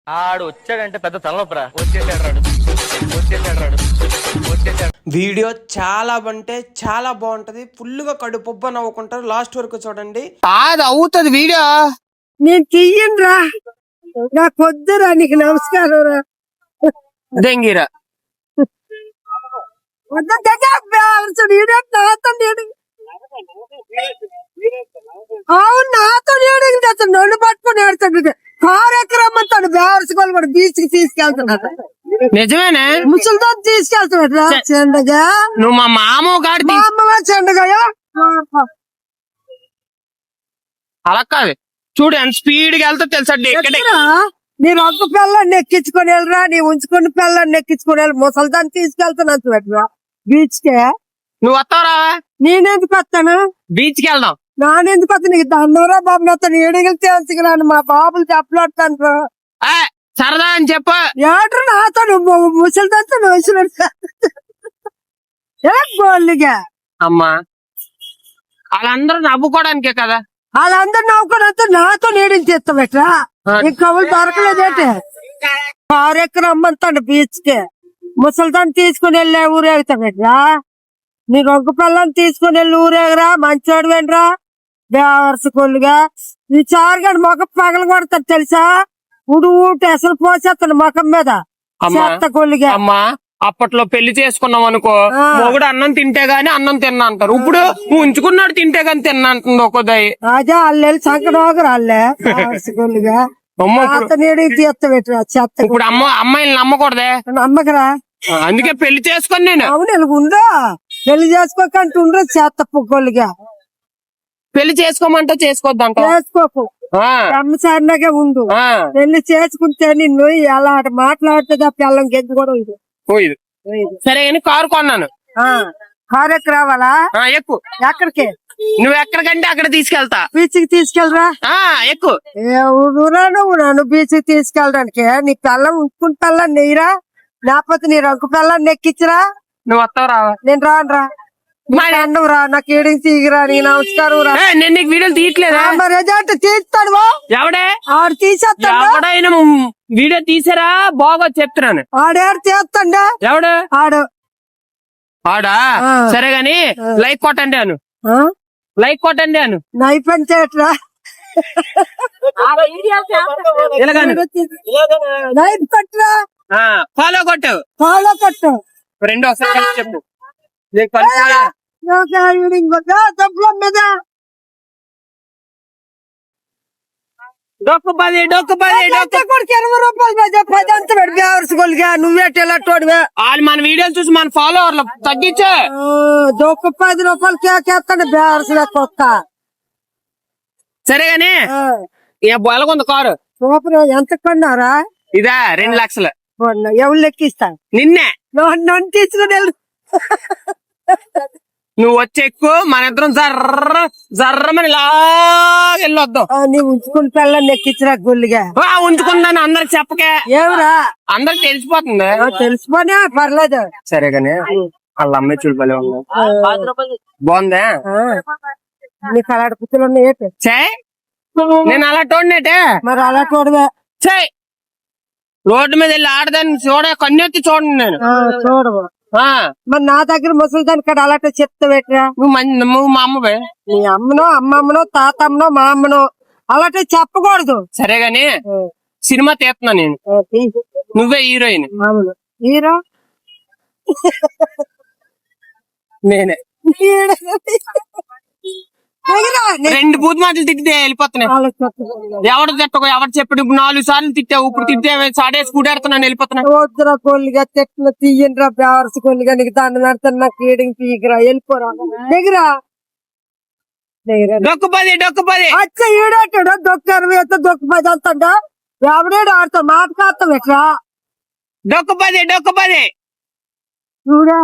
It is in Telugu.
ఆడు వచ్చాడంటే పెద్ద తలనొప్పరా. వచ్చేసాడు. వీడియో చాలా బాగుంటది. ఫుల్ గా కడుపుబ్బ నవ్వుకుంటారు. లాస్ట్ వరకు చూడండి. అది అవుతుంది వీడియో. నేను చెయ్యనురా, నాకు వద్దురా. నీకు నమస్కారం రా. దెంగిరా అవును, నాతో నన్ను పట్టుకుని ఏడుతాడు. కారు ఎక్కరమ్మంటాడు. బేవర్సుకోవాలి కూడా బీచ్ కి తీసుకెళ్తున్నాడు. నిజమేనా? ముసలితో తీసుకెళ్తున్నాడు రా. చెండగా నువ్వు మా మామ గాడి మా అమ్మగా చెండగా అలా కాదు. చూడు ఎంత స్పీడ్ గా వెళ్తా తెలుసా. నేను ఒక్క పిల్లని ఎక్కించుకొని వెళ్ళరా, నీ ఉంచుకుని పిల్లని ఎక్కించుకొని వెళ్ళి ముసలిదాన్ని తీసుకెళ్తాను పెట్టరా బీచ్ కే. నువ్వు వస్తావరా? నేనెందుకు వస్తాను? బీచ్ కి వెళ్దాం. నానెందుకు వస్తా? నీకు దండవరా బాబు. నాతో ఏడుగులు తేల్చుకురాను. మా బాబులు చెప్పలాడతాను. సరదా అని చెప్ప ఏడ్రు నాతో ముసలిదాంతో గోళ్ళుగా. అమ్మా వాళ్ళందరూ నవ్వుకోవడానికే కదా. వాళ్ళందరూ నవ్వుకోవడంతో నాతో నీడిని చేస్తాబెట్రా. నీకు కవులు దొరకలేదేంటి? కారు ఎక్కడ రమ్మంటాడు బీచ్ కి. ముసలిదాన్ని తీసుకుని వెళ్ళే ఊరేగుతాబెట్రా. నీ రొంగ పిల్లని తీసుకుని వెళ్ళి ఊరేగరా. మంచోడు వెంట్రా బేవర్సకొల్లుగా. ఈ చారుగాడు మొఖం పగల కొడతాడు తెలుసా. ఊట అసలు పోసేస్తాడు ముఖం మీద చెత్త కొల్లుగా. అమ్మా అప్పట్లో పెళ్లి చేసుకున్నాం అనుకో, మొగుడు అన్నం తింటే గాని అన్నం తిన్నా అంటారు. ఇప్పుడు ఉంచుకున్నాడు తింటే గాని తిన్నా అంటుంది ఒక్కోదాయి. అదే వాళ్ళు సంకటోగరు వాళ్ళే కొల్లుగా. చెత్త. ఇప్పుడు అమ్మాయిని నమ్మకూడదే. నమ్మకరా. అందుకే పెళ్లి చేసుకొని నేను. అవును ఉండ్రా. పెళ్లి చేసుకోకంటే ఉండ్రా చెత్త పొగోళ్ళుగా. పెళ్లి చేసుకోమంటే చేసుకోవద్దంట. చేసుకోకు. అమ్మసారినాగా ఉండు. పెళ్లి చేసుకుంటే నిన్ను ఎలా మాట్లాడుతుంది. ఆ పిల్లం గెద్దు కూడా ఉంది. సరే అని కారు కొన్నాను. కారు ఎక్కడ రావాలా? ఎక్కువ. ఎక్కడికి? నువ్వు ఎక్కడికంటే అక్కడ తీసుకెళ్తా. బీచ్ కి తీసుకెళ్ళరా. ఎక్కువ. నువ్వు నన్ను బీచ్ కి తీసుకెళ్ళడానికి. నీ పిల్లం ఉంచుకుని పిల్లని నెయ్యరా, లేకపోతే నీ రంగు పిల్లని నెక్కించరా. నువ్వు వస్తావు రా? నేను రానురా. రా నాకు ఏడింగ్ తీగిరా. నీ నమస్కారం రా. నేను నీకు వీడియోలు తీయట్లేదా? మరి అంటే తీస్తాడు. ఎవడే ఆడు తీసేస్తాడు. ఎవడైనా వీడియో తీసారా బాగా చెప్తున్నాను. ఆడాడు తీస్తాడా? ఎవడు ఆడు? ఆడా? సరే గాని లైక్ కొట్టండి అను. లైక్ కొట్టండి అను. నై పని చేయట్రా. లైక్ కొట్టరా. ఫాలో కొట్టావు. ఫాలో కొట్టు. రెండు ఒకసారి కలిసి చెప్పు. డొక్కు 10 నువ్వేటోడివే. వాళ్ళు మన వీడియోలు చూసి మన ఫాలోవర్లు తగ్గించే. డొక్కు 10 రూపాయలు కేకేస్తాడు బేవర్స్ కొత్త. సరే గాని బొలగుంది కారు. సూపర్. ఎంత కొన్నారా? ఇదా 2 లక్షలు. ఎవరు లెక్కిస్తా? నిన్నే. నన్ను తీసుకుని వెళ్ళు. నువ్వు వచ్చి ఎక్కువ మన ఇద్దరం జర్రమని వెళ్ళొద్దాం. నీ ఉంచుకుని పిల్లని ఎక్కించరా గొల్లిగా. ఉంచుకుందని అందరికి చెప్పకే. ఏమరా అందరికి తెలిసిపోతుంది. తెలిసిపోనే పర్లేదు. సరే గాని వాళ్ళ అమ్మాయి చూడలే బాగుందా? నీకు అలాంటి పుత్తులు ఉన్నాయి. నేను అలా తోడినట్టే. మరి అలా చూడవే. రోడ్డు మీద వెళ్ళి ఆడదాన్ని కన్నెత్తి చూడండి నేను. చూడవు. మరి నా దగ్గర ముసలి దాని కాడ అలాంటి చెప్తా పెట్టరా. నువ్వు మా అమ్మవే. నీ అమ్మనో అమ్మమ్మనో తాతమ్మనో మా అమ్మనో అలాంటి చెప్పకూడదు. సరే గాని సినిమా తీస్తున్నా నేను. నువ్వే హీరోయిన్. హీరో నేనే. 2 బూత్ మాటలు తిట్టితే వెళ్ళిపోతున్నాయి. ఎవడు తిట్టకు. ఎవరు చెప్పాడు? 4 సార్లు తిట్టావు. ఇప్పుడు తిట్టే సాడేసి కూడాడుతున్నాను వెళ్ళిపోతున్నా. వద్దురా కొల్లిగా తిట్టిన తీయండిరా బేవర్స్ కొల్లిగా. నీకు దాన్ని పెడతాను. నాకు ఏడింగ్ తీయరా. వెళ్ళిపోరా. దగ్గరా డొక్కు 10 అచ్చ ఈడాటాడు. దొక్కు 60 దొక్కు 10 అంతా ఎవడేడు ఆడతావు. మాట కాస్తాం ఎట్లా. డొక్కు 10 చూడా.